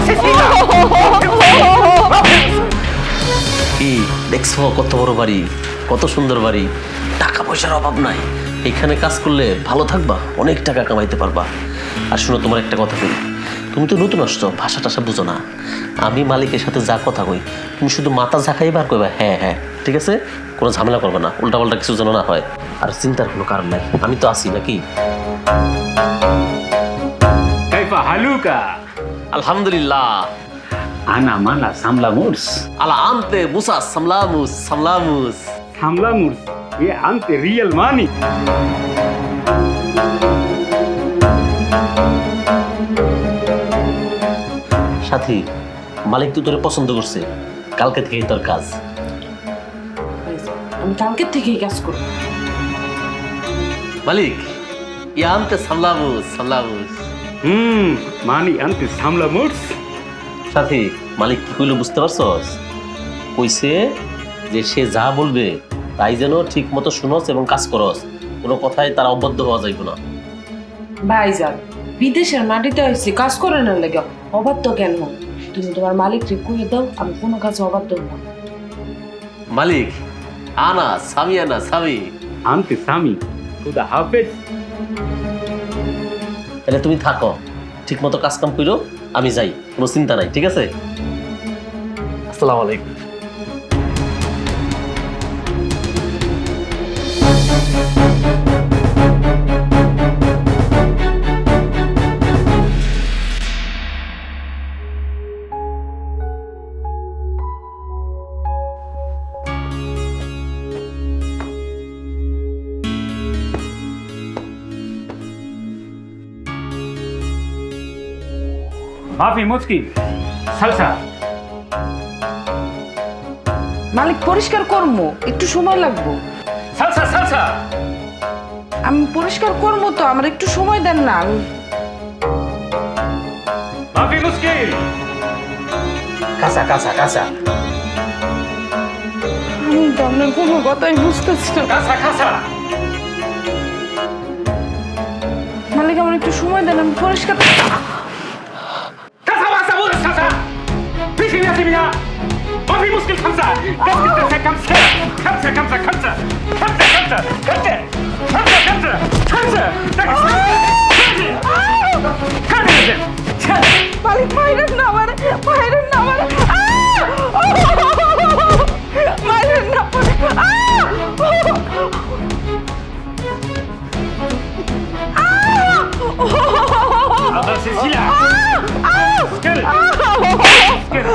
Cecilia! কি দেখছো কত বড় বাড়ি, কত সুন্দর বাড়ি, টাকা পয়সার অভাব নাই। এখানে কাজ করলে ভালো থাকবা, অনেক টাকা কামাইতে পারবা। আর শোনো, তোমার একটা কথা বলি, তুমি তো নতুন আসছো, ভাষা টাষা বুঝো না। আমি মালিকের সাথে যা কথা কই, তুমি শুধু মাথা ঝাঁকাই বার করবা, হ্যাঁ হ্যাঁ ঠিক আছে, কোনো ঝামেলা করবে না, উল্টাপাল্টা কিছু যেন না হয়। আর চিন্তার কোনো কারণ নাই, আমি তো আছি নাকি। كيف حالك؟ আলহামদুলিল্লাহ। أنا مالا ساملا مورس আলা আনতে মুসা সামলামুস সামলামুস। ساملا مورس يا أنت ريال ماني সাথী, মালিক তো তোরে পছন্দ করছে, কালকে থেকেই তোর কাজ। আমি কালকের থেকেই কাজ করব। মালিক, ইয়া আনতে সামলামুস সামলামুস। ماني أنت ساملا مورس সাথী, মালিক কি কইলো বুঝতে পারছস? কইছে যে সে যা বলবে তাই যেন ঠিক মতো শুনস এবং কাজ করস, কোনো কথায় তারা অবাধ্য হওয়া যাইব না। ভাইজান, বিদেশের মাটিতে হয়েছে, কাজ করে না লেগে অবাধ্য কেন হন? তুমি তোমার মালিককে কইয়ে দাও আমি কোনো কাজে অবাধ্য হব না। মালিক, আনা সামি, আনা সামি। أنت سامي خدا حافظ তাহলে তুমি থাকো, ঠিক মতো কাজ কাম করো, আমি যাই, কোনো চিন্তা নাই, ঠিক আছে? আসসালামু আলাইকুম। ما في مشكل سلسة মালিক পরিষ্কার করবো, একটু সময় লাগবো। سلسة سلسة আমি পরিষ্কার করবো তো, আমার একটু সময় দেন না। ما في مشكل কাঁচা কাঁচা কাঁচা। আমি তো আপনার কোনো কথাই বুঝতেছি না। كاسة كاسة মালিক আমার একটু সময় দেন, আমি পরিষ্কার। كاسة ما سووا كاسة في شيء يا سيميا ما في مشكل خمسة خمسة خمسة خمسة خمسة خمسة خمسة خمسة خمسة خمسة خمسة خمسة মালিক মাইরেন না আমার, মাইরেন না আমার, মাইরেন না سلسلة سكر سكر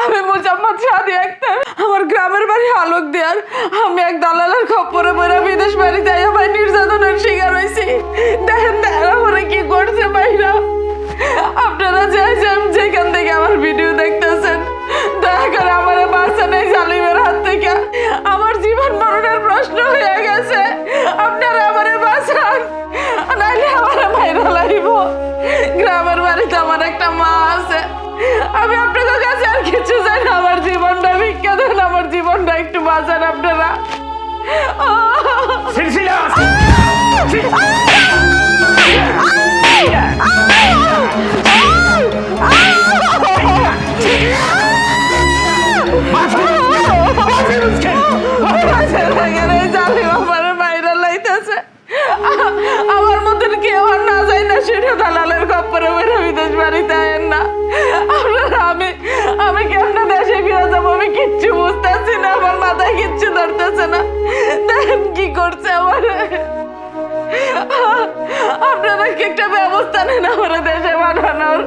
আমি মোজাম্মদ শাদি আক্তার, আমার গ্রামের বাড়ি আলোক দেয়ার। আমি এক দালালের খপ্পরে পড়ে বিদেশ বাড়ি যাই, আমার নির্যাতনের শিকার হয়েছি। দেখেন দেখেন আমার কি করছে বাইরা। আপনারা যেখান থেকে আমার ভিডিও দেখতেছেন, দয়া করে আমার বাঁচান এই জালিমের হাত থেকে। আমার জীবন মরণের প্রশ্ন হয়ে গেছে, আপনারা আমার বাঁচান, নাইলে আমার মাইরা লাইব। গ্রামের বাড়িতে আমার একটা মা আছে, আমি আপনাদের কাছে আর কিছু চাই না। আমার জীবনটা ভিক্ষা দেন, আমার জীবনটা একটু বাঁচান আপনারা। سلسلة আমার মতন কেউ আর না যায় না, সেটা দালালের খপ্পরে বেরো বিদেশ বাড়িতে আয়েন না আপনারা। আমি কেমনে দেশে ফিরে যাবো আমি কিচ্ছু বুঝতেছি না, আমার মাথায় কিচ্ছু ধরতেছে না। দেখেন কি করছে আমার। আপনারা কি একটা ব্যবস্থা নেন আমার দেশে পাঠানোর?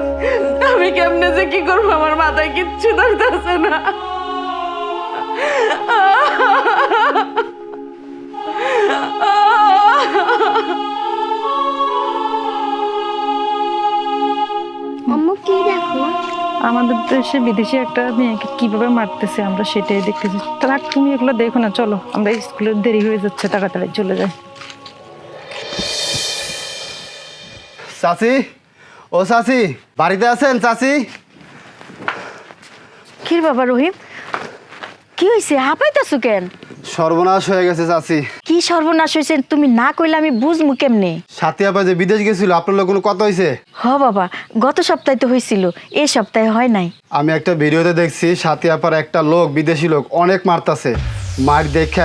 আমি কেমনে যে কি করবো, আমার মাথায় কিচ্ছু ধরতেছে না। আমাদের দেশে বিদেশি একটা মেয়েকে কিভাবে মারতেছে আমরা সেটাই দেখতেছি। তারা তুমি এগুলো দেখো না, চলো আমরা স্কুলে দেরি হয়ে যাচ্ছে, তাড়াতাড়ি চলে যাই। চাচি, ও চাচি, বাড়িতে আছেন চাচি? কি বাবা রহিম, কি হয়েছে? হাঁপাইতেছো কেন? সর্বনাশ হয়ে গেছে চাচি। কি সর্বনাশ হয়েছে তুমি না কইলে আমি বুঝমু কেমনে? সাথী আপা যে বিদেশ গেছিল, আপনার লোক কোনো কথা হয়েছে? হ বাবা, গত সপ্তাহে তো হয়েছিল, এই সপ্তাহে হয় নাই। আমি একটা ভিডিওতে দেখছি সাথী আপার একটা লোক, বিদেশি লোক অনেক মারতাছে। মার দেখে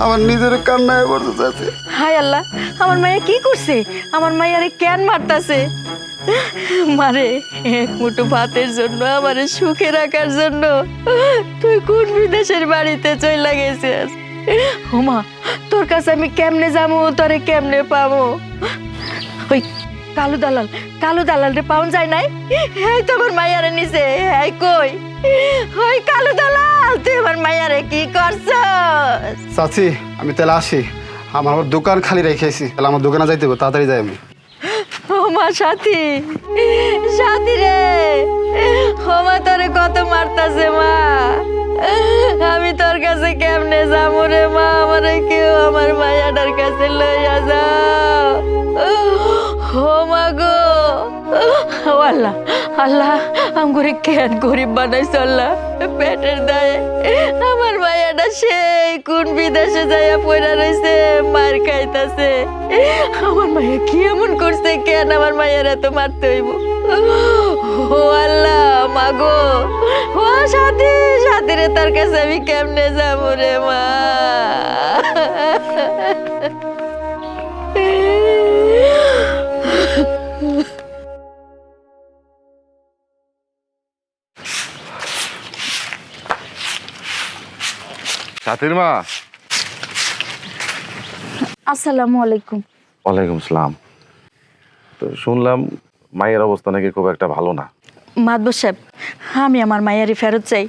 আমার নিজের কান্নায় পড়তে চাচি। হায় আল্লাহ, আমার মাইয়া কি করছে? আমার মাইয়ারে কেন মারতাছে? মারে এক মুঠো ভাতের জন্য, আমারে সুখে রাখার জন্য তুই কোন বিদেশের বাড়িতে চইলা গেছিস? ওমা, তোর কাছে আমি কেমনে যাবো, তোরে কেমনে পাবো? ওই কালু দালাল রে পাউন যায় নাই? হ্যাঁ তো আমার মাইয়ারে নিছে। হ্যাঁ কই? ওই কালু দালাল, তুই আমার মাইয়ারে কি করছস? চাচি আমি তাহলে আসি, আমার দোকান খালি রেখেছি, তাহলে আমার দোকানে যাইতে হবে, তাড়াতাড়ি যাই আমি। ও মা, সাথী রে, ও মা তোরে কত মারতাছে মা, আমি তোর কাছে কেমনে যাবো রে মা? আমারে কেউ আমার মায়াটার কাছে লইয়া যাও। ও মা গো, ও আল্লাহ আল্লাহ, আমগরে কেন গরিব বানাইছ আল্লাহ? পেটের দায়ে আমার মায়াটা সেই কোন বিদেশে যাইয়া পড়া রইছে, মার খাইতাছে। আমার মায়া কি এমন করছে, কেন আমার মায়ের এত মারতে হইব? ও আল্লাহ, মাগো, ও সাথী রে, তার কাছে আমি কেমনে যাবো রে মা? সাথীর মা। আসসালামু আলাইকুম। ওয়ালাইকুম সালাম। তো শুনলাম মায়ের অবস্থা নাকি খুব একটা ভালো না। মাদবর সাহেব, আমি আমার মায়ারে ফেরত চাই।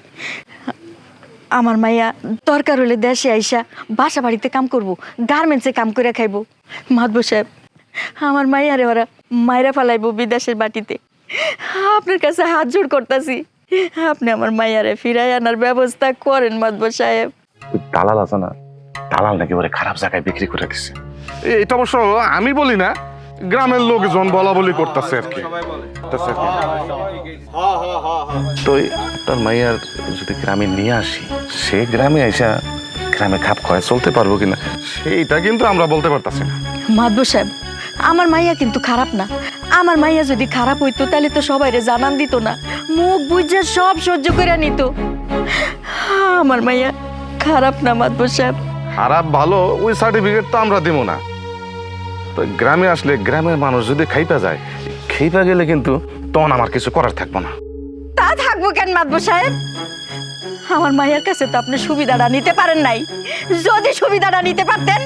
আমার মাইয়া দরকার হলে দেশে আইসা বাসা বাড়িতে কাম করব, গার্মেন্টসে কাম করে খাইব। মাদবর সাহেব, আমার মাইয়ারে ওরা মায়েরা ফালাইব বিদেশের বাটিতে। আপনার কাছে হাত জোড় করতেছি, আপনি আমার মাইয়ারে ফিরাই আনার ব্যবস্থা করেন মাদবর সাহেব। ওই দালাল আছে না, দালাল নাকি ওরে খারাপ জায়গায় বিক্রি করে দিচ্ছে। এটা অবশ্য আমি বলি না, গ্রামের লোকজন বলা বলি করতেছে আর কি। তো আপনার মাইয়ার যদি গ্রামে নিয়ে আসি, সে গ্রামে আইসা গ্রামে খাপ খায় চলতে পারবো কিনা সেইটা কিন্তু আমরা বলতে পারতাছি না। মাদবর সাহেব, আমার মাইয়া কিন্তু খারাপ না। আমার মাইয়া যদি খারাপ হইতো তাহলে তো সবাইরে জানান দিত না, মুখ বুঝে সব সহ্য করে নিত। আমার মাইয়া খারাপ না মাদবর সাহেব। খারাপ ভালো ওই সার্টিফিকেট তো আমরা দিব না। তো গ্রামে আসলে গ্রামের মানুষ যদি খাইপা যায়, খাইপা গেলে কিন্তু তখন আমার কিছু করার থাকবো না। তা থাকবো কেন মাদবর সাহেব? আমার মায়ের কাছে তো আপনি সুবিধাটা নিতে পারেন নাই। যদি সুবিধাটা নিতে পারতেন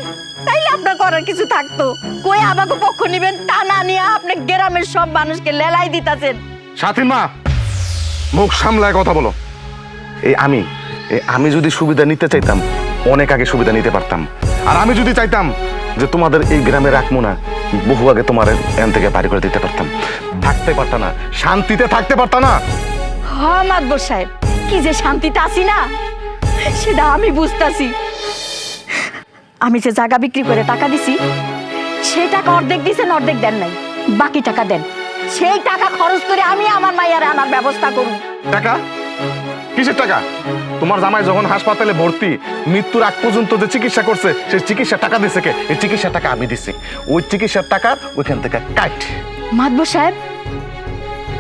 তাইলে আপনার করার কিছু থাকতো। কই আমাকে পক্ষ নিবেন তা না নিয়ে আপনি গ্রামের সব মানুষকে লেলাই দিতাছেন। সাথীর মা, মুখ সামলায় কথা বলো। আমি যদি সুবিধা নিতে চাইতাম অনেক আগে সুবিধা নিতে পারতাম। আর আমি যদি চাইতাম যে তোমাদের এই গ্রামে রাখবো না, বহু আগে তোমার এখান থেকে বাড়ি করে দিতে পারতাম। থাকতে পারতা না, শান্তিতে থাকতে পারতা না। হ্যাঁ মাদবর সাহেব, কি যে শান্তিতে আছি না সেটা আমি বুঝতাছি। আমি যে জায়গা বিক্রি করে টাকা দিছি, সেই টাকা অর্ধেক দিছেন, অর্ধেক দেন নাই। বাকি টাকা দেন, সেই টাকা খরচ করে আমি আমার মায়ের আনার ব্যবস্থা করব। টাকা? কিসের টাকা? তোমার জামাই যখন হাসপাতালে ভর্তি, মৃত্যুর আগ পর্যন্ত যে চিকিৎসা করছে, সেই চিকিৎসার টাকা দিছে কে? এই চিকিৎসার টাকা আমি দিছি। ওই চিকিৎসার টাকা ওইখান থেকে কাট। মাদবর সাহেব,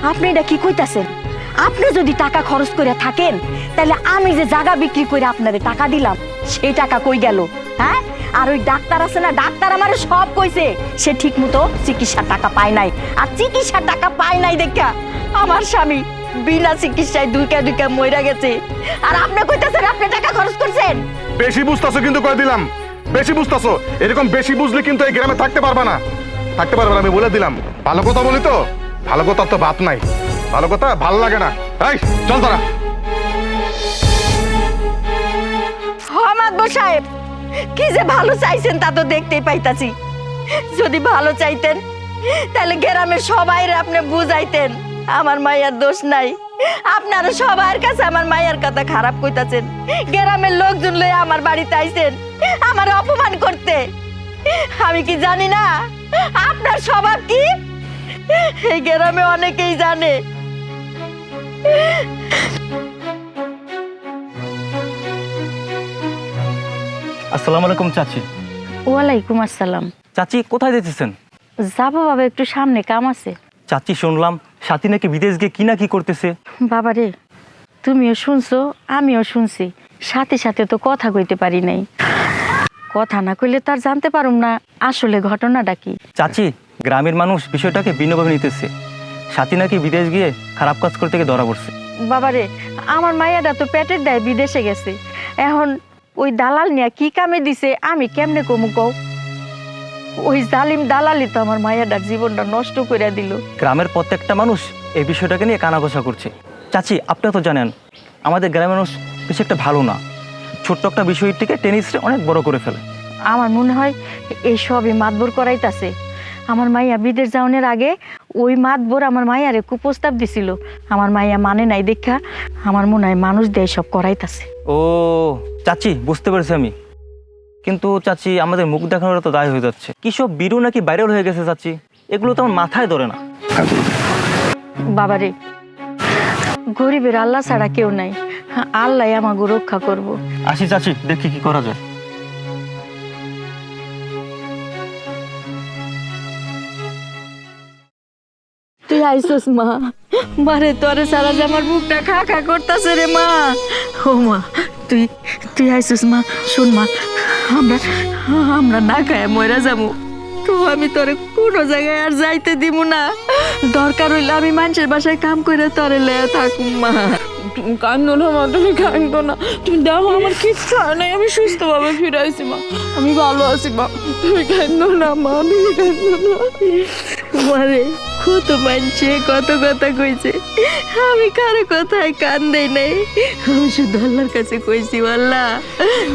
আপনি এটা কি কইতাছেন? আপনি যদি টাকা খরচ করে থাকেন তাহলে আমি যে জায়গা বিক্রি করে আপনারে টাকা দিলাম, সেই টাকা কই গেল? হ্যাঁ, আর ওই ডাক্তার আছে না, ডাক্তার আমারে সব কইছে সে ঠিক মতো চিকিৎসার টাকা পায় নাই। আর চিকিৎসার টাকা পায় নাই দেখা আমার স্বামী বিনা চিকিৎসায় দুইকা মইরা গেছে। আর আপনি কইতাছেন আপনি টাকা খরচ করছেন। বেশি বুঝতাছো কিন্তু কই দিলাম, বেশি বুঝতাছো। এরকম বেশি বুঝলে কিন্তু এই গ্রামে থাকতে পারবা না, থাকতে পারবে না, আমি বলে দিলাম। ভালো কথা বলি তো, ভালো কথা তো বাত নাই, ভালো কথা ভালো লাগে না। এই চল তোরা। মাদবর সাহেব, কি যে ভালো চাইছেন তা তো দেখতেই পাইতাছি। যদি ভালো চাইতেন তাহলে গ্রামের সবাইরে আপনি বুঝাইতেন আমার মায়ের দোষ নাই, আপনারা সবার কাছে আমার মায়ের কথা খারাপ কইতাছেন। গ্রামের লোকজন লয়ে আমার বাড়িতে আইছেন আমার অপমান করতে। আমি কি জানি না আপনার স্বভাব কি? এই গ্রামে অনেকেই জানে। আসসালামু আলাইকুম চাচি। ওয়ালাইকুম আসসালাম। চাচি কোথায় যেতেছেন? যাবো বাবা, একটু সামনে কাম আছে। চাচি শুনলাম সাথী নাকি বিদেশ গিয়ে কি না কি করতেছে। বাবা রে, তুমিও শুনছো আমিও শুনছি, সাথে সাথে তো কথা কইতে পারি নাই। কথা না কইলে তার জানতে পারুম না আসলে ঘটনাটা কি। চাচি, গ্রামের মানুষ বিষয়টাকে ভিন্নভাবে নিতেছে। সাথী নাকি বিদেশ গিয়ে খারাপ কাজ করতে গিয়ে ধরা পড়ছে। বাবারে, আমার মাইয়াটা তো পেটের দায় বিদেশে গেছে, এখন ওই দালাল নিয়ে কি কামে দিছে আমি কেমনে কমু কও? ওই জালিম দালালি তো আমার মাইয়াটার জীবনটা নষ্ট করে দিল। গ্রামের প্রত্যেকটা মানুষ এই বিষয়টাকে নিয়ে কানাঘোষা করছে। চাচি, আপনি তো জানেন আমাদের গ্রামের মানুষ বেশি একটা ভালো না, ছোট্ট একটা বিষয়টিকে টেনিসে অনেক বড় করে ফেলে। আমার মনে হয় এই সবই মাতবর করাইতাছে। আমার মাইয়া বিদেশ যাওয়ার আগে ওই মাতবর আমার মাইয়ারে কুপ্রস্তাব দিছিল, আমার মাইয়া মানে নাই দেখা আমার মনে হয় মানুষ দিয়ে সব করাইতাছে। ও চাচি, বুঝতে পেরেছি আমি। কিন্তু চাচি, আমাদের মুখ দেখানোর তো দায় হয়ে যাচ্ছে। কি সব বিরু নাকি ভাইরাল হয়ে গেছে চাচি, এগুলো তো আমার মাথায় ধরে না। বাবারে, গরিবের আল্লাহ ছাড়া কেউ নাই, আল্লাহ আমাকে রক্ষা করব। আসি চাচি, দেখি কি করা যায়। তুই আইসস মা? মারে তোরে সারা যে আমার বুকটা খা খা করতেছে রে মা। ও মা, তুই তুই আইসুস মা। শোন মা, আমরা আমরা না খায় ময়রা যাবো, তো আমি তোরে কোনো জায়গায় আর যাইতে দিব না। দরকার হইলে আমি মানুষের বাসায় কাম করে তোরে লয়ে থাকুম মা। তুমি কান্দো না মা, তুমি কান্দো না। তুমি দেখো আমার কিচ্ছু হয় নাই, আমি সুস্থভাবে ফিরে আইছি মা, আমি ভালো আছি মা। তুমি কান্দো না মা, তুমি কান্দো না। মারে কত মানছে কত কথা কইছে, আমি কারো কথায় কান দেই নাই। আমি শুধু আল্লাহর কাছে কইছি, আল্লাহ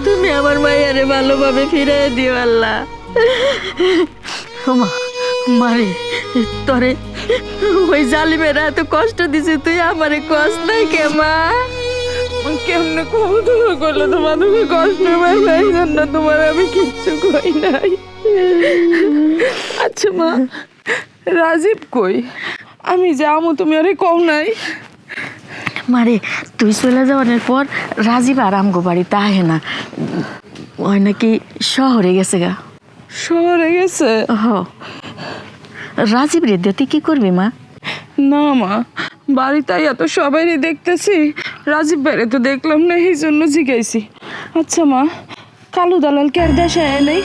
তুমি আমার মায়েরে ভালোভাবে ফিরিয়ে দিও আল্লাহ। ও মা, মারে তোরে ওই জালিমেরা এত কষ্ট দিছে, তুই আমারে কষ্ট নাই কে মা? কেমনে কম তুমি করলে তোমার, তুমি কষ্ট পাই জন্য তোমার আমি কিচ্ছু কই নাই। আচ্ছা মা, রাজীব কই? আমি যাবো, তুমি আরে কও নাই? মারে, তুই চলে যাওয়ার পর রাজীব আর আমগো বাড়িতে আহে না, ওই নাকি শহরে গেছে গা। শহরে গেছে? হ। রাজীব রে তুই কি করবি মা? না মা, বাড়িতে এত সবাইরই দেখতেছি, রাজীব ভাইরে তো দেখলাম না, এই জন্য জিজ্ঞাইছি। আচ্ছা মা, কালু দালালকে আর দেশে আয় নাই?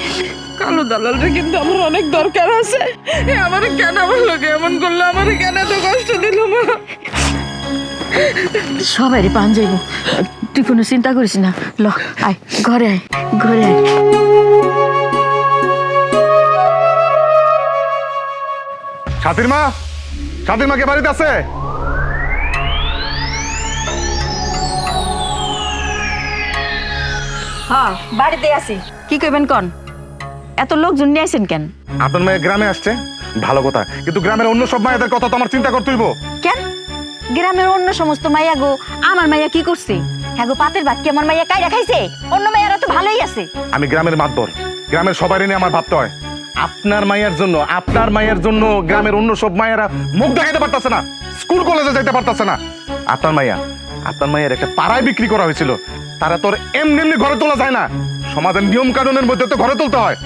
কালু দালালটা কিন্তু আমার অনেক দরকার আছে। আমার কেন আমার লোকে এমন করলো, আমার কেন এত কষ্ট দিল মা? সবাইরে পান যাইব, তুই কোনো চিন্তা করিস না। ল আয়, ঘরে আয়, ঘরে আয়। সাথীর মা, সাথীর মা কে বাড়িতে আছে? হ্যাঁ, বাড়িতে আছি। কি কইবেন কন? এত লোকজন নিয়ে আইছেন কেন? আপনার মেয়ে গ্রামে আসছে, ভালো কথা, কিন্তু গ্রামের অন্য সব মায়েদের কথা তো আমার চিন্তা করতে হইব। কেন? গ্রামের অন্য সমস্ত মাইয়া গো আমার মাইয়া কি করছে? হ্যাঁ গো, পাতের ভাত কি আমার মাইয়া কাইরা খাইছে? অন্য মাইয়ারা তো ভালোই আছে। আমি গ্রামের মাতবর, গ্রামের সবাই নিয়ে আমার ভাবতে হয়। আপনার মায়ের জন্য গ্রামের অন্য সব মায়েরা মুখ দেখাইতে পারতেছে না, স্কুল কলেজে যাইতে পারতেছে না। আপনার মায়ের একটা পাড়ায় বিক্রি করা হয়েছিল, তারা তোর এমনি এমনি ঘরে তোলা যায় না, সমাজের নিয়ম কানুনের মধ্যে তো ঘরে তুলতে হয়।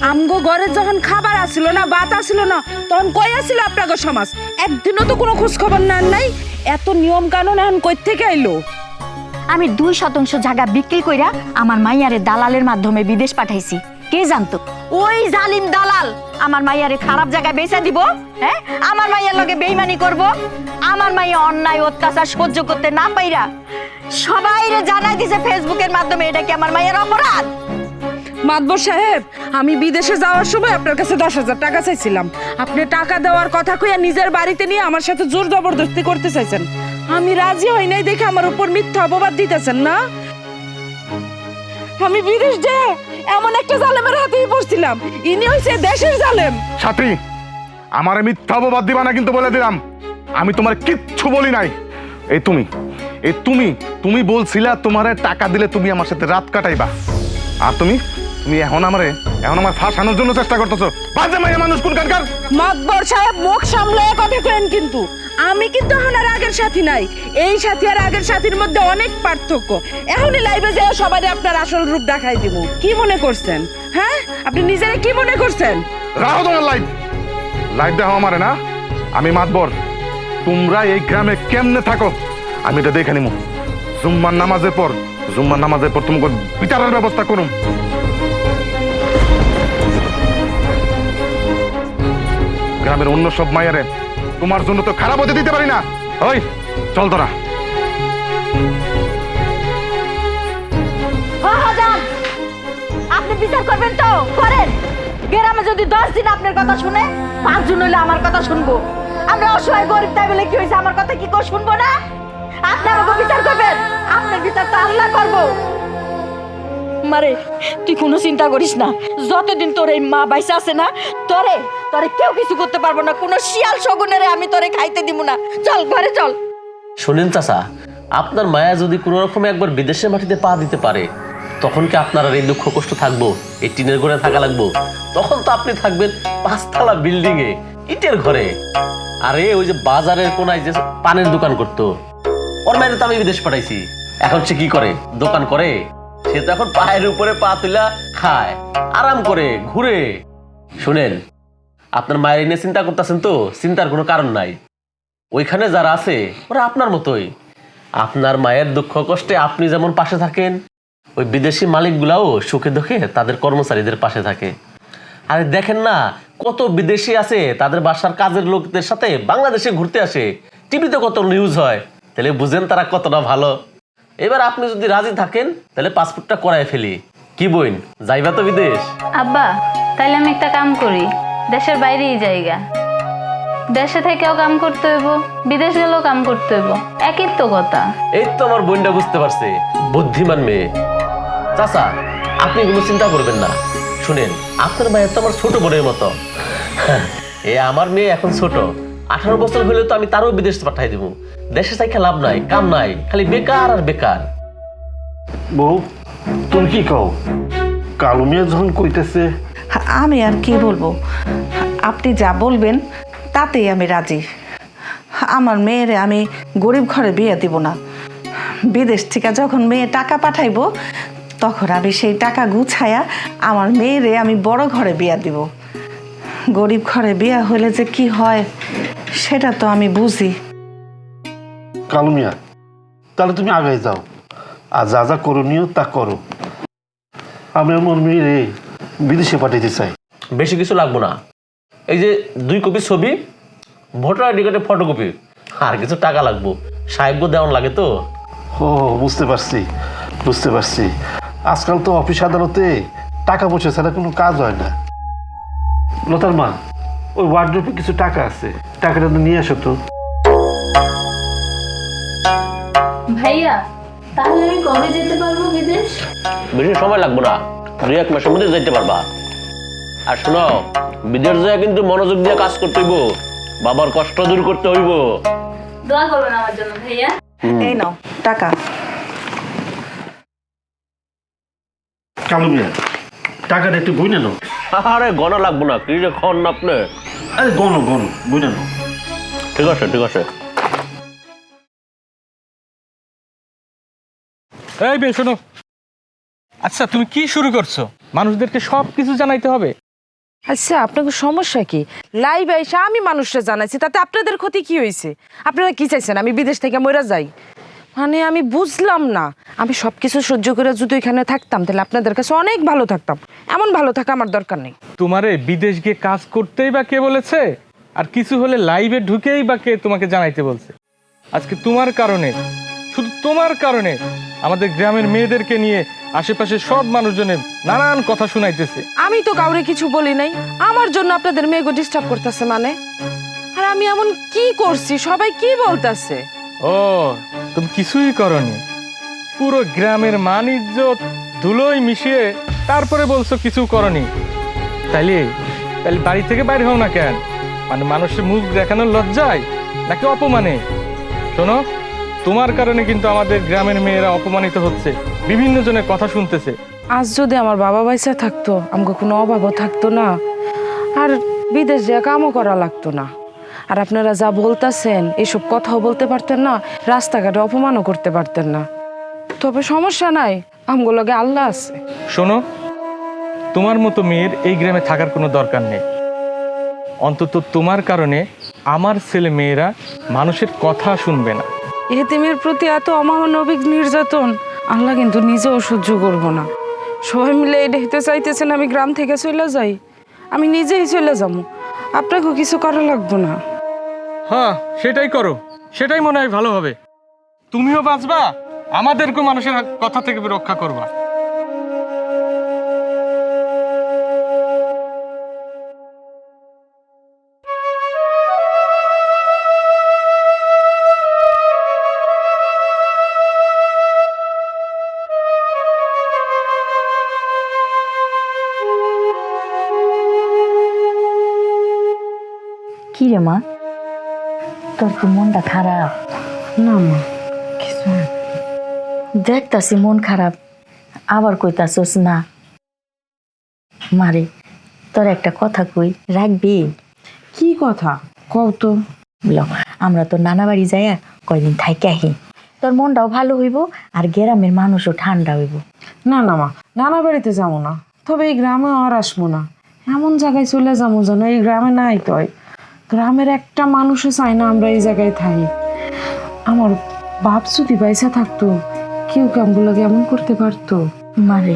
আমগো ঘরে যখন খাবার আসিল না, ভাত আসিল না, তখন কই আসিল আপনাকে সমাজ? একদিনও তো কোনো খোঁজ খবর নেন নাই। এত নিয়ম কানুন এখন কই থেকে আইলো? আমি 2% জায়গা বিক্রি কইরা আমার মাইয়ারে দালালের মাধ্যমে বিদেশ পাঠাইছি। কে জানতো ওই জালিম দালাল আমার মাইয়ারে খারাপ জায়গায় বেচা দিব? হ্যাঁ, আমার মাইয়ার লগে বেইমানি করব? আমার মাইয়া অন্যায় অত্যাচার সহ্য করতে না পাইরা সবাইরে জানাই দিছে ফেসবুকের মাধ্যমে। এটা কি আমার মাইয়ার অপরাধ? মাতবর সাহেব, আমি বিদেশে যাওয়ার সময় আপনার কাছে 10,000 টাকা চাইছিলাম। আপনি টাকা দেওয়ার কথা কইয়া নিজের বাড়িতে নিয়ে আমার সাথে জোর জবরদস্তি করতে চাইছেন। আমি রাজি হই নাই দেখে আমার উপর মিথ্যা অপবাদ দিতেছেন না? আমি বিদেশ যে এমন একটা জালেমের হাতেই পড়ছিলাম, ইনি হইছে দেশের জালেম। সাথী, আমারে মিথ্যা অপবাদ দিবা না কিন্তু বলে দিলাম, আমি তোমার কিচ্ছু বলি নাই। এই তুমি তুমি বলছিলা তোমারে টাকা দিলে তুমি আমার সাথে রাত কাটাইবা, আর তুমি এখন আমার ফাঁসানোর জন্য চেষ্টা করতেছো। বাজে মাইয়া মানুষ কোনখানকার। মাতবর সাহেব মুখ সামলে কথা কেন? কিন্তু আমি কিন্তু এখন আর আগের সাথী নাই। এই সাথী আর আগের সাথীর মধ্যে অনেক পার্থক্য। এখনই লাইভে যাই সবাই আপনার আসল রূপ দেখাই দিব। কি মনে করছেন? হ্যাঁ, আপনি নিজেরা কি মনে করছেন? রাখো তোমার লাইভ দেখো আমারে না। আমি মাতবর, তোমরা এই গ্রামে কেমনে থাকো আমি এটা দেখে নিব। জুম্মার নামাজের পর তোমাকে বিচারের ব্যবস্থা করুন। গ্রামের অন্য সব মায়েরে তোমার জন্য তো খারাপ হতে দিতে পারি না। ওই চল তোরা। আপনি বিচার করবেন তো করেন। গ্রামে যদি 10 দিন আপনার কথা শুনে, 5 জন হইলে আমার কথা শুনবো। আমরা অসহায় গরিব, তাই বলে কি হয়েছে? আমার কথা কি কেউ শুনবো না? আপনি আমাকে বিচার করবেন, আপনার বিচার তো আল্লাহ করবো। মারে, তুই কোনো চিন্তা করিস না। যতদিন তোর এই মা বাইসা আছে না, তোরে কেউ কিছু করতে পারবো না। কোনো শিয়াল শগুনের আমি তোরে খাইতে দিব না। চল ঘরে চল। শোনেন চাচা, আপনার মায়া যদি কোনো রকমে একবার বিদেশের মাটিতে পা দিতে পারে, তখন কি আপনার আর এই দুঃখ কষ্ট থাকবো? এই টিনের ঘরে থাকা লাগবো? তখন তো আপনি থাকবেন 5তলা বিল্ডিং এ, ইটের ঘরে। আরে ওই যে বাজারের কোনায় যে পানের দোকান করতো, ওর মায়ের তো আমি বিদেশ পাঠাইছি। এখন সে কি করে? দোকান করে? সে তো এখন পায়ের উপরে পা তুলা খায়, আরাম করে, ঘুরে। শুনেন, আপনার মায়ের নিয়ে চিন্তা করতেছেন তো, চিন্তার কোনো কারণ নাই। ওইখানে যারা আছে ওরা আপনার মতোই। আপনার মায়ের দুঃখ কষ্টে আপনি যেমন পাশে থাকেন, ওই বিদেশি মালিকগুলাও সুখে দুঃখে তাদের কর্মচারীদের পাশে থাকে। আরে দেখেন না, কত বিদেশি আছে তাদের বাসার কাজের লোকদের সাথে বাংলাদেশে ঘুরতে আসে, টিভিতে কত নিউজ হয়। তাহলে বুঝেন তারা কতটা ভালো। এবার আপনি যদি রাজি থাকেন তাহলে পাসপোর্টটা করায় ফেলি। কি বইন, যাইবা তো বিদেশ? আব্বা, তাইলে আমি একটা কাম করি, দেশের বাইরেই জায়গা। দেশে থেকেও কাম করতে হইব, বিদেশ গেলেও কাম করতে হইব, একই তো কথা। এই তো আমার বোনটা বুঝতে পারছে, বুদ্ধিমান মেয়ে। চাচা, আপনি কোনো চিন্তা করবেন না। শুনেন, আপনার মায়ের তো আমার ছোট বোনের মতো। আমার মেয়ে এখন ছোট, 18 বছর হলে তো আমি তারও বিদেশ পাঠাই দিব। দেশে থাইকা লাভ নাই, কাম নাই, খালি বেকার আর বেকার। বউ, তুমি কি কও? কালু মিয়া যখন কইতেছে, আমি আর কি বলবো? আপনি যা বলবেন তাতেই আমি রাজি। আমার মেয়েরে আমি গরিব ঘরে বিয়ে দিব না। বিদেশ থেকে যখন মেয়ে টাকা পাঠাইবো, তখন আমি সেই টাকা গুছায়া আমার মেয়েরে আমি বড় ঘরে বিয়ে দিব। গরিব ঘরে বিয়ে হলে যে কি হয় সেটা তো আমি বুঝি। কালু মিয়া, তাহলে তুমি আগে যাও, আর যা যা করণীয় তা করো। আমি আমার মেয়েরে বিদেশে পাঠাইতে চাই। বেশি কিছু লাগবো না। এই যে 2 কপি ছবি, ভোটার আইডি কার্ডের ফটোকপি, আর কিছু টাকা লাগবো। সাহেব দেওয়ান লাগে তো। ও, বুঝতে পারছি। আজকাল তো অফিস আদালতে টাকা পয়সা ছাড়া কোনো কাজ হয় না। লতার মা, ওই ওয়ার্ড্রোপে কিছু টাকা আছে, টাকাটা তো নিয়ে আসো তো। ভাইয়া, তাহলে আমি কবে যেতে পারবো বিদেশ? বেশি সময় লাগবো না, 2-1 মাসের মধ্যে যেতে পারবা। আর শোনো, বিদেশ যায় কিন্তু মনোযোগ দিয়ে কাজ করতে হইব, বাবার কষ্ট দূর করতে হইব। দোয়া করবেন আমার জন্য ভাইয়া। এই নাও টাকা। কালু মিয়া, টাকাটা একটু বইনে নাও। আরে গণা লাগবো না, কি যে খন না আপনি। আরে গনো বইনে নাও। ঠিক আছে। এই বে শোনো, আচ্ছা তুমি কি শুরু করছো? মানুষদেরকে সব কিছু জানাইতে হবে? আচ্ছা, আপনাকে সমস্যা কি? লাইভ এসে আমি মানুষরা জানাইছি, তাতে আপনাদের ক্ষতি কি হয়েছে? আপনারা কি চাইছেন আমি বিদেশ থেকে মরে যাই? মানে আমি বুঝলাম না। আমি সব কিছু সহ্য করে যদি এখানে থাকতাম তাহলে আপনাদের কাছে অনেক ভালো থাকতাম। এমন ভালো থাকা আমার দরকার নেই। তোমারে বিদেশ গিয়ে কাজ করতেই বা কে বলেছে? আর কিছু হলে লাইভে ঢুকেই বা কে তোমাকে জানাইতে বলছে? আজকে তোমার কারণে, শুধু তোমার কারণে আমাদের গ্রামের মেয়েদেরকে নিয়ে আশেপাশে সব মানুষজনের নানান কথা শুনাইতেছে। আমি তো কাউরে কিছু বলি নাই, আমার জন্য আপনাদের মেয়েকে ডিস্টার্ব করতেছে মানে? আর আমি এমন কি করছি? সবাই কি বলতেছে? ও, তুমি কিছুই করনি, পুরো গ্রামের মান ইজ্জত ধুলোয় মিশিয়ে তারপরে বলছো কিছু করনি। তাইলে বাড়ি থেকে বাইরে হও না কেন? মানে মানুষের মুখ দেখানোর লজ্জায় নাকি অপমানে? শোনো, তোমার কারণে কিন্তু আমাদের গ্রামের মেয়েরা অপমানিত হচ্ছে, বিভিন্ন জনের কথা শুনতেছে। আজ যদি আমার বাবা বাইসা থাকতো আমাকে কোনো অভাবও থাকতো না, আর বিদেশ যা কামও করা লাগতো না। আর আপনারা যা বলতেছেন এসব কথাও বলতে পারতেন না, রাস্তাঘাটে অপমানও করতে পারতেন না। তবে সমস্যা নাই, আমগো লগে আল্লাহ আছে। শোনো, তোমার মতো মেয়ের এই গ্রামে থাকার কোনো দরকার নেই। অন্তত তোমার কারণে আমার ছেলে মেয়েরা মানুষের কথা শুনবে না। এতিমের প্রতি এত অমানবিক নির্যাতন আল্লাহ কিন্তু নিজেও সহ্য করব না। সবাই মিলে এটা হতে চাইতেছেন আমি গ্রাম থেকে চলে যাই, আমি নিজেই চলে যাবো, আপনাকেও কিছু করা লাগবে না। হ্যাঁ, সেটাই করো, সেটাই মনে হয় ভালো হবে। তুমিও বাঁচবা, আমাদেরকেও মানুষের কথা থেকে রক্ষা করবা। কি রে মা, তোর কি মনটা খারাপ? না মা, কিছু না। দেখতাছি মন খারাপ, আবার কইতাছস না। মারে, তোর একটা কথা কই, রাখবি? কি কথা কও তো? ল, আমরা তো নানা বাড়ি যাইয়া কয়দিন থাইকে আহি, তোর মনটাও ভালো হইব আর গ্রামের মানুষও ঠান্ডা হইব। না না মা, নানা বাড়িতে যাবো না, তবে এই গ্রামে আর আসবো না। এমন জায়গায় চলে যাবো যেন এই গ্রামে নাই। তো গ্রামের একটা মানুষও চাই না আমরা এই জায়গায় থাকি। আমার বাপ যদি পয়সা থাকতো কেউ কামগুলো এমন করতে পারতো? মারে,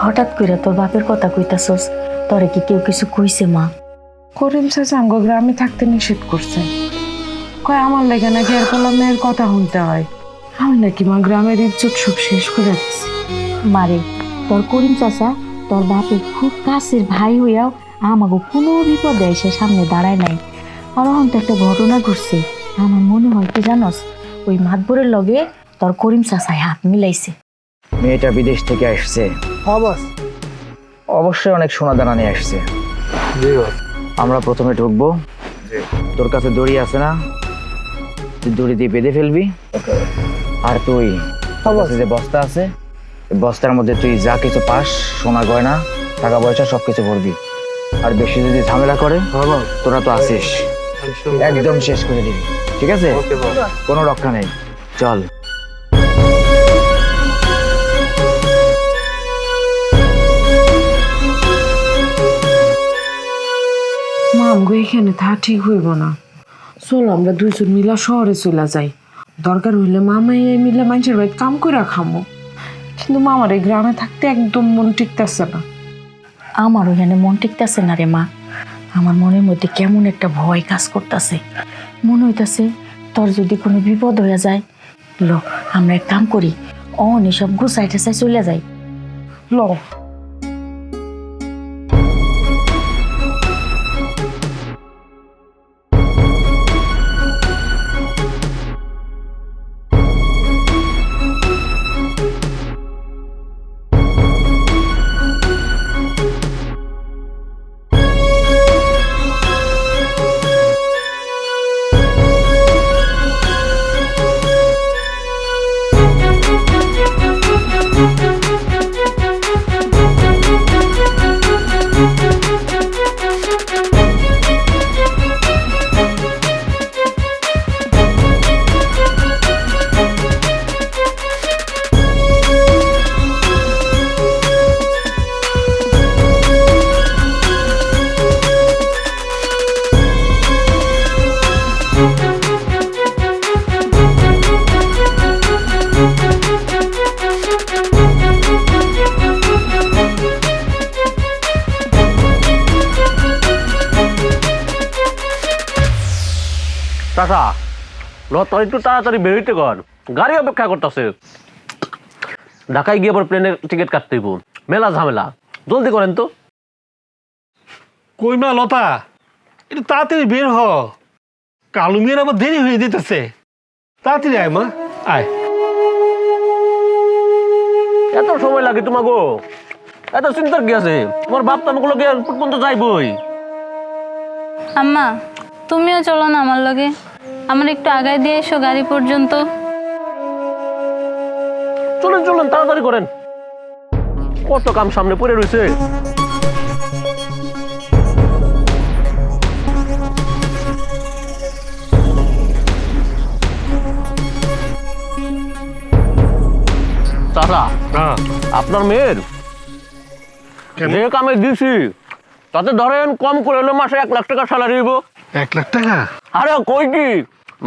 হঠাৎ করে তোর বাপের কথা কইতাছস, তোরে কি কেউ কিছু কইছে মা? করিম চাচা আমগো গ্রামে থাকতে নিষেধ করছে, কয় আমার লেগে নাকি এর কলমের কথা শুনতে হয়। আমি নাকি মা গ্রামের ইজ্জত সব শেষ করে দিচ্ছি। মারে, তোর করিম চাচা তোর বাপের খুব কাছের ভাই হইয়াও আমাকে কোনো বিপদে এসে সামনে দাঁড়ায় নাই। আর এখন তো একটা ঘটনা ঘটছে, আমার মনে হয় কি জানস, ওই মাতবরের লগে তোর করিম চাচায় হাত মিলাইছে। মেয়েটা বিদেশ থেকে আসছে, অবশ্যই অনেক সোনা দানা নিয়ে আসছে। আমরা প্রথমে ঢুকবো, তোর কাছে দড়ি আছে না, তুই দড়ি দিয়ে বেঁধে ফেলবি। আর তুই যে বস্তা আছে, বস্তার মধ্যে তুই যা কিছু পাস, সোনা গয়না টাকা পয়সা সবকিছু ভরবি। আর বেশি যদি ঝামেলা করে, তোরা তো আসিস, একদম শেষ করে দিবি, ঠিক আছে? কোনো রক্ষা নেই, চল। মা আমগো এখানে থা ঠিক হইব না, চলো আমরা দুইজন মিলা শহরে চলে যাই। দরকার হইলে মামাই মিলে মানুষের বাড়িতে কাম করে খামো, কিন্তু মামার এই গ্রামে থাকতে একদম মন টিকতেছে না। আমার ওখানে মন টিকতেছে না রে মা, আমার মনের মধ্যে কেমন একটা ভয় কাজ করতেছে। মনে হইতাছে তোর যদি কোনো বিপদ হয়ে যায়, ল আমরা এক কাম করি, অনি সব গুছাই ঠেসাই চলে যাই। ল চাচা, তোর একটু তাড়াতাড়ি বেরোইতে কর, গাড়ি অপেক্ষা করতেছে। ঢাকায় গিয়ে আবার প্লেনের টিকিট কাটতে হইব, মেলা ঝামেলা, জলদি করেন তো। কই মা লতা, একটু তাড়াতাড়ি বের হ, কালু মেয়ের আবার দেরি হয়ে দিতেছে। তাড়াতাড়ি আয় মা, আয়। এত সময় লাগে তোমাগো? এত চিন্তার কি আছে? তোমার বাপ তো আমাকে লোকে পর্যন্ত যাইবই। আম্মা, তুমিও চলো না আমার লগে, আমার একটু আগায় দিয়ে এসো গাড়ি পর্যন্ত। চলেন চলেন তাড়াতাড়ি করেন, কত কাম সামনে পড়ে রয়েছে। চাচা, আপনার মেয়ের যে কামে দিছি তাতে ধরেন কম করে হলো মাসে 1 লাখ টাকা স্যালারি দিব। 1 লাখ টাকা? আরে কই কি,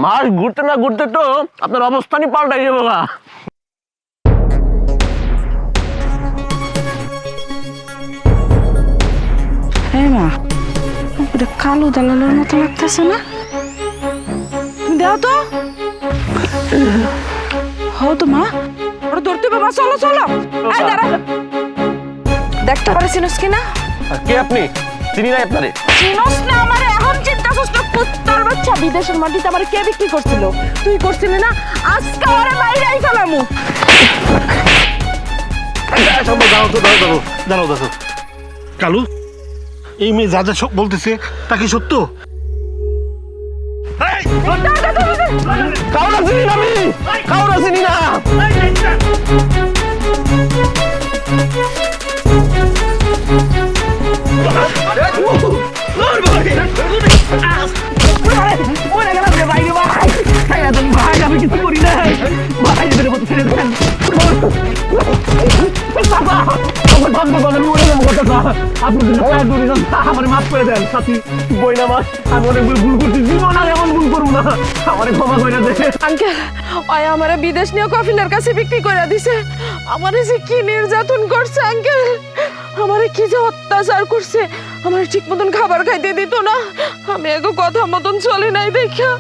মাস ঘুরতে না ঘুরতে তো আপনার অবস্থানই পাল্টাই যাবে না। হ্যাঁ মা, ওটা কালো দালালের মতো লাগতেছে না? দাও তো। হও তো মা, ওটা ধরতে বাবা, চলো চলো। এই দাঁড়া, দেখতে পারছিস কিনা? কে আপনি? চিনি না আপনারে। চিনস না আমারে? এখন চিন্তা করছ না? কুত্তার বাচ্চা, বিদেশের মাটিতে আমারে কে বিক্রি করছিল? তুই করছিলি না? আজকে ওরে মাইরাই ফেলামু। দাঁড়াও কালু, এই মেয়ে যা যা সব বলতেছে তা কি সত্য? কাউরা চিনি না আমি, কাউরা চিনি না। মাফ করে দেন সাথী, বইনা মাস আমি অনেক ভুল করছি, জীবন আর এমন ভুল করবো না, আমার ক্ষমা করে দেন। আঙ্কেল, ওই আমারে বিদেশ নিয়ে কফিলের কাছে বিক্রি করে দিছে। আমারে যে কি নির্যাতন করছে আঙ্কেল, আমারে কি যে অত্যাচার করছে। আমার ঠিক মতন খাবার খাইতে দিত না, আমি এগো কথা মতন চলি নাই দেখা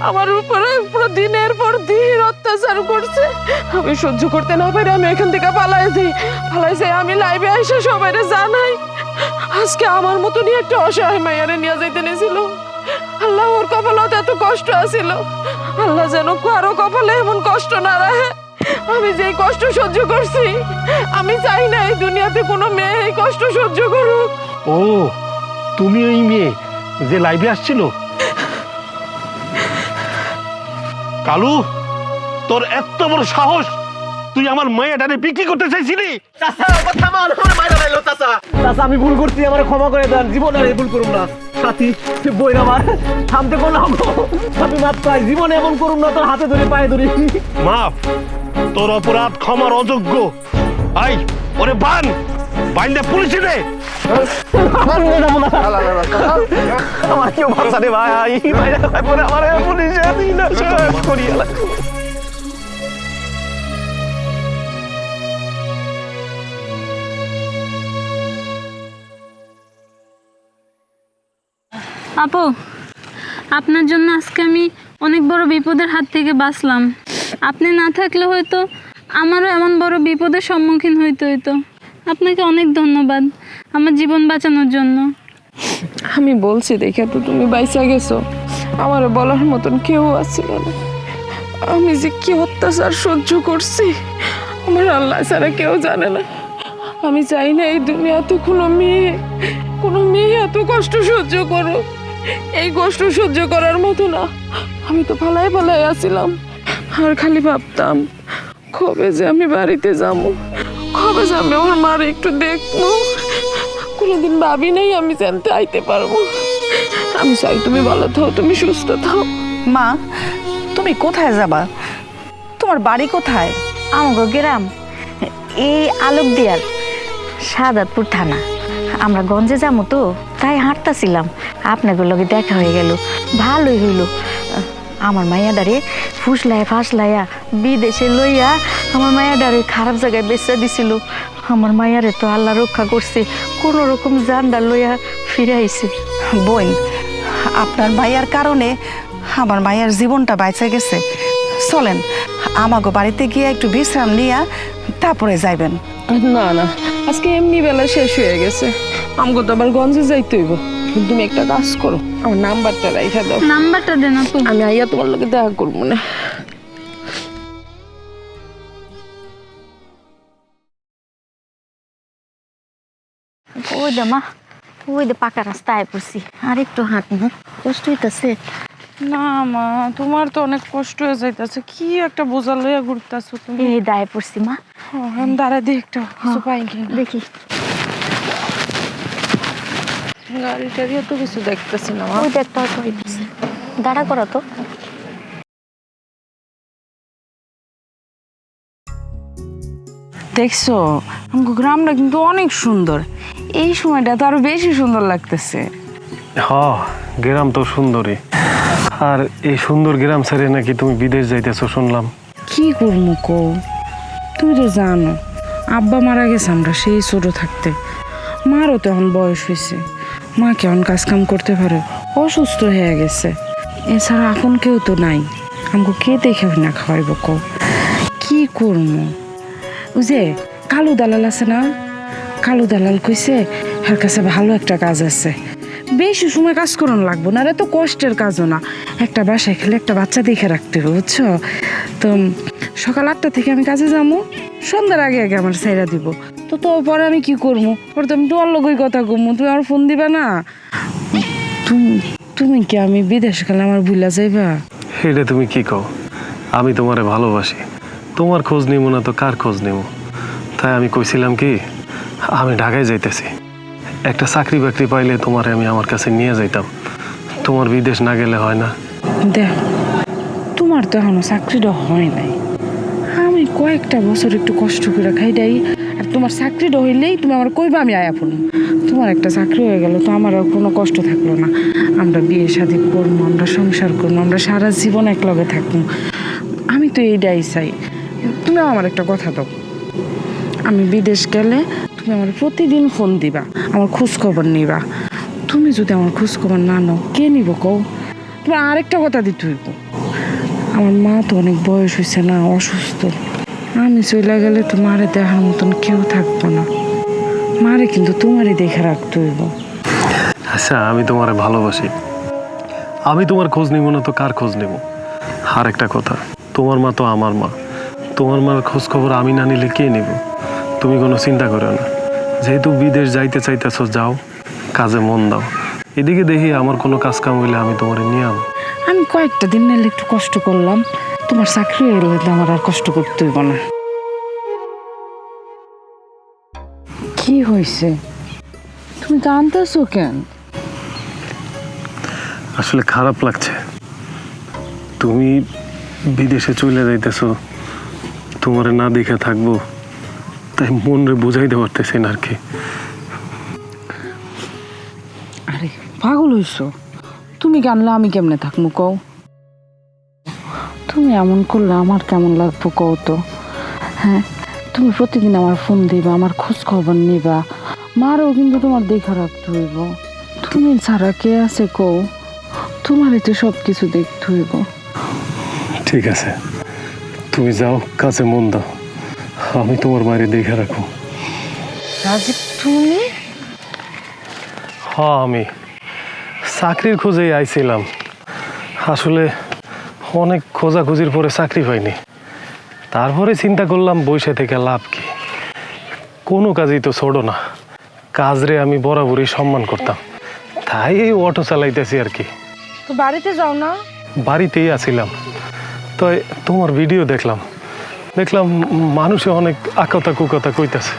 আমার উপরে পুরো দিনের পর দিন অত্যাচার করছে। আমি সহ্য করতে না পারি আমি এখান থেকে পালাই যাই। আমি লাইভে এসে সবাইরে জানাই আজকে আমার মতনই একটা অসহায় মাইয়ারে নিয়ে যাইতে নিয়েছিল। আল্লাহ ওর কপালত এত কষ্ট আছিল, আল্লাহ যেন কারো কপালে এমন কষ্ট না রাখে। আমি যে কষ্ট সহ্য করছি, আমি চাই না এই দুনিয়াতে কোনো মেয়ে এই কষ্ট সহ্য করুক। ও, তুমি ওই মেয়ে যে লাইভে আসছিল? কালু, তোর এত বড় সাহস, তুই আমার মেয়েটারে বিক্রি করতে চাইছিলি? আমি ভুল করছি, আমার ক্ষমা করে দেন, জীবন আর ভুল করুন না। সাথী বই আমার থামতে কোনো আমি মাপ চাই, জীবনে এমন করুন না, তোর হাতে ধরে পায়ে ধরে মাফ? তোর অপরাধ ক্ষমার অযোগ্য। আই ওরে বাইন্দে পুলিশে দে। আমার কেউ ভাষা রে ভাই, আমার পুলিশে দিই না করিয়া। আপু, আপনার জন্য আজকে আমি অনেক বড় বিপদের হাত থেকে বাঁচলাম। আপনি না থাকলে হয়তো আমারও এমন বড় বিপদের সম্মুখীন হইতো। আপনাকে অনেক ধন্যবাদ আমার জীবন বাঁচানোর জন্য। আমি বলছি দেখে তো তুমি বাইসা গেছো, আমার বলার মতন কেউ আসছিল না। আমি যে কি অত্যাচার সহ্য করছি আমার আল্লাহ ছাড়া কেউ জানে না। আমি চাই না এই দুনিয়াতে কোনো মেয়ে এত কষ্ট সহ্য করুক। এই কষ্ট সহ্য করার মতো না। আমি তো পালাই আসছিলাম, আর খালি ভাবতাম কবে যে আমি বাড়িতে যাবো, কবে যে আমি আমার মার একটু দেখবো। কোনোদিন ভাবি নাই আমি জানতে আইতে পারবো। আমি চাই তুমি ভালো থাও, তুমি সুস্থ থাও। মা, তুমি কোথায় যাবা? তোমার বাড়ি কোথায়? আমগো গ্রাম এই আলোক দিয়ার সাদাতপুর থানা। আমরা গঞ্জে যাবো তো, তাই হাঁটতাছিলাম, আপনাদের লগে দেখা হয়ে গেল, ভালোই হইল। আমার মাইয়াডারে ফাঁসলাইয়া বিদেশে লইয়া আমার মাইয়াডারে খারাপ জায়গায় বেচা দিছিল। আমার মাইয়ারে তো আল্লাহ রক্ষা করছে, কোনো রকম জানডা লইয়া ফিরে আইছে। বোন, আপনার মাইয়ার কারণে আমার মাইয়ার জীবনটা বাইচা গেছে। চলেন আমাগো বাড়িতে গিয়ে একটু বিশ্রাম নিয়া তারপরে যাইবেন। না, আজকে এমনি বেলা শেষ হয়ে গেছে, আমগো তো আবার গঞ্জে যাইতে হইব। তুমি একটা কাজ করো, আমার নাম্বারটা রাইখা দাও। নাম্বারটা দেন আপু। আমি আইয়া তোমার লগে দেখা করবো না। ওই দে মা, ওই দে পাকা রাস্তায় পড়ছি, আর একটু হাঁটবো, কষ্ট হইতেছে। না মা, তোমার তো অনেক কষ্ট হয়ে যাইতেছে, কি একটা বোঝা লইয়া ঘুরতেছো তুমি। এই দায়ে পড়ছি মা। আমি দাঁড়া দিই একটা কিছু পাই কিনা দেখি। গাড়ি টাড়িও তো কিছু দেখতেছি না মা। ওই দেখ তো হইতেছে, দাঁড়া করো তো। দেখছো আমাকে গ্রামটা কিন্তু অনেক সুন্দর, এই সময়টা তো আরো বেশি সুন্দর লাগতেছে। হ, গ্রাম তো সুন্দরই। আর এই সুন্দর গ্রাম ছেড়ে নাকি তুমি বিদেশ যাইতেছো শুনলাম। কি করবো কো, তুমি তো জানো আব্বা মারা গেছে আমরা সেই ছোট থাকতে, মারও তো এখন বয়স হয়েছে, মা কেমন কাজ কাম করতে পারে, অসুস্থ হয়ে গেছে। এছাড়া এখন কেউ তো নাই, আমাকে কে দেখে না খাওয়াইব কো, কি করবো। ওই যে কালু দালাল আছে না, কালু দালাল কইছে এর কাছে ভালো একটা কাজ আছে, বেশি সময় কাজ করানো লাগবো না, আর এত কষ্টের কাজও না, একটা বাসায় খেলে একটা বাচ্চা দেখে রাখতে হবে বুঝছো। তো সকাল 8টা থেকে আমি কাজে যাবো, সন্ধ্যার আগে আগে আমার সাইরা দিব। তো পরে আমি কি করবো, পরে তো আমি তোমার লগই কথা কমু, তুমি আমার ফোন দিবা না। তুমি কি আমি বিদেশ গেলে আমার ভুলা যাইবা? এটা তুমি কি কও? আমি তোমারে ভালোবাসি, তোমার খোঁজ নিব না তো কার খোঁজ নিব? তাই আমি কইছিলাম কি, আমি ঢাকায় যাইতেছি, একটা চাকরি বাকরি পাইলে তোমারে আমি আমার কাছে নিয়ে যাইতাম, তোমার বিদেশ না গেলে হয় না। দেখ তোমার তো এখনো চাকরিটা হয় নাই, আমি কয়েকটা বছর একটু কষ্ট করে খাইটাই, আর তোমার চাকরিটা হইলেই তুমি আমার কইবা আমি আয়া পড়ব। তোমার একটা চাকরি হয়ে গেল তো আমার আর কোনো কষ্ট থাকলো না, আমরা বিয়ে শাদী করবো, আমরা সংসার করবো, আমরা সারা জীবন একলগে থাকবো। আমি তো এইটাই চাই। তুমি আমার একটা কথা দাও, আমি বিদেশ গেলে তুমি আমার প্রতিদিন ফোন দিবা, আমার খোঁজ খবর নিবা। তুমি যদি আমার খোঁজ খবর না নাও কে নিব কও? তোমার আরেকটা কথা দিতে হইব, আমার মা তো অনেক বয়স হয়েছে না, অসুস্থ, আমি চলে গেলে তো মারে দেখার মতন কেউ থাকবো না, মারে কিন্তু তোমারই দেখে রাখতে হইব। আচ্ছা, আমি তোমারে ভালোবাসি, আমি তোমার খোঁজ নিব না তো কার খোঁজ নিব? আর একটা কথা, তোমার মা তো আমার মা, তোমার মার খোঁজ খবর আমি না নিলে কে নিব? তুমি কোনো চিন্তা করো না, যেহেতু বিদেশ যাইতে চাইতেছ যাও, কাজে মন দাও। এদিকে দেখি আমার কোনো কাজ কাম হইলে আমি তোমারে নিয়ে আম। আমি কয়েকটা দিন নিলে একটু কষ্ট করলাম, তোমার চাকরি হয়ে গেলে তো আমার আর কষ্ট করতে হইব না। কি হয়েছে, তুমি কাঁদতেছো কেন? আসলে খারাপ লাগছে, তুমি বিদেশে চলে যাইতেছো, তোমারে না দেখে থাকবো, তাই মনরে বুঝাইতে পারতেছি না আর কি। আরে পাগল হইছো, তুমি জানলে আমি কেমনে থাকবো কও? তুমি এমন করলে আমার কেমন লাগবো কও তো? হ্যাঁ, তুমি প্রতিদিন আমার ফোন দিবা, আমার খোঁজ খবর নিবা, মারও কিন্তু তোমার দেখা রাখতে হইব। তুমি ছাড়া কে আছে কও? তোমারই তো সব কিছু দেখতে হইব। ঠিক আছে, তুমি যাও, কাজে মন দাও, আমি তোমার বাইরে দেখে রাখো। রাজীব তুমি? হ্যাঁ, আমি চাকরির খোঁজেই আইছিলাম, আসলে অনেক খোঁজাখুঁজির পরে চাকরি পাইনি, তারপরে চিন্তা করলাম বসে থেকে লাভ কি, কোনো কাজই তো ছোট না, কাজরে আমি বরাবরই সম্মান করতাম, তাই এই অটো চালাইতেছি আর কি। তো বাড়িতে যাও না? বাড়িতেই আছিলাম, তো তোমার ভিডিও দেখলাম, মানুষে অনেক আকথা কুকথা কইতাছে,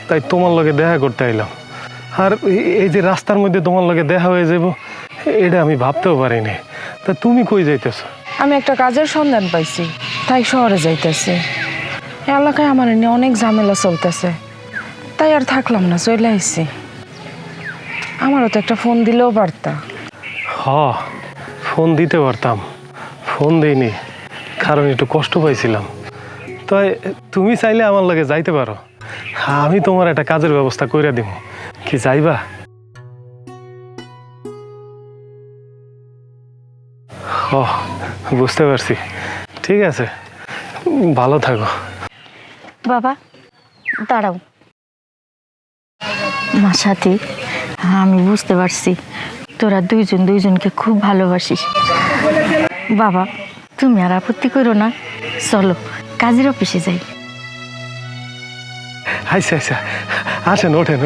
তাই তোমার লগে দেখা করতে আইলাম। আর এই যে রাস্তার মধ্যে তোমার লগে দেখা হয়ে যাব, এটা আমি ভাবতেও পারিনি। তা তুমি কই যাইতেছো? আমি একটা কাজের সন্ধান পাইছি, তাই শহরে যাইতেছি। এলাকায় আমার নিয়ে অনেক ঝামেলা চলতেছে, তাই আর থাকলাম না, চলে আইছি। আমারও তো একটা ফোন দিলেও পারতা। ফোন দিতে পারতাম, ফোন দেইনি কারণ একটু কষ্ট পাইছিলাম। তো তুমি চাইলে আমার লগে যাইতে পারো, আমি তোমার একটা কাজের ব্যবস্থা কইরা দিব, কি যাইবা? বুঝতে পারছি, ঠিক আছে, ভালো থাকো। বাবা দাঁড়াও। মা সাথী, আমি বুঝতে পারছি তোরা দুইজন দুইজনকে খুব ভালোবাসিস। বাবা তুমি আর আপত্তি করো না, চলো কাজের অফিসে যাই। আচ্ছা, আসেন, ওঠেন।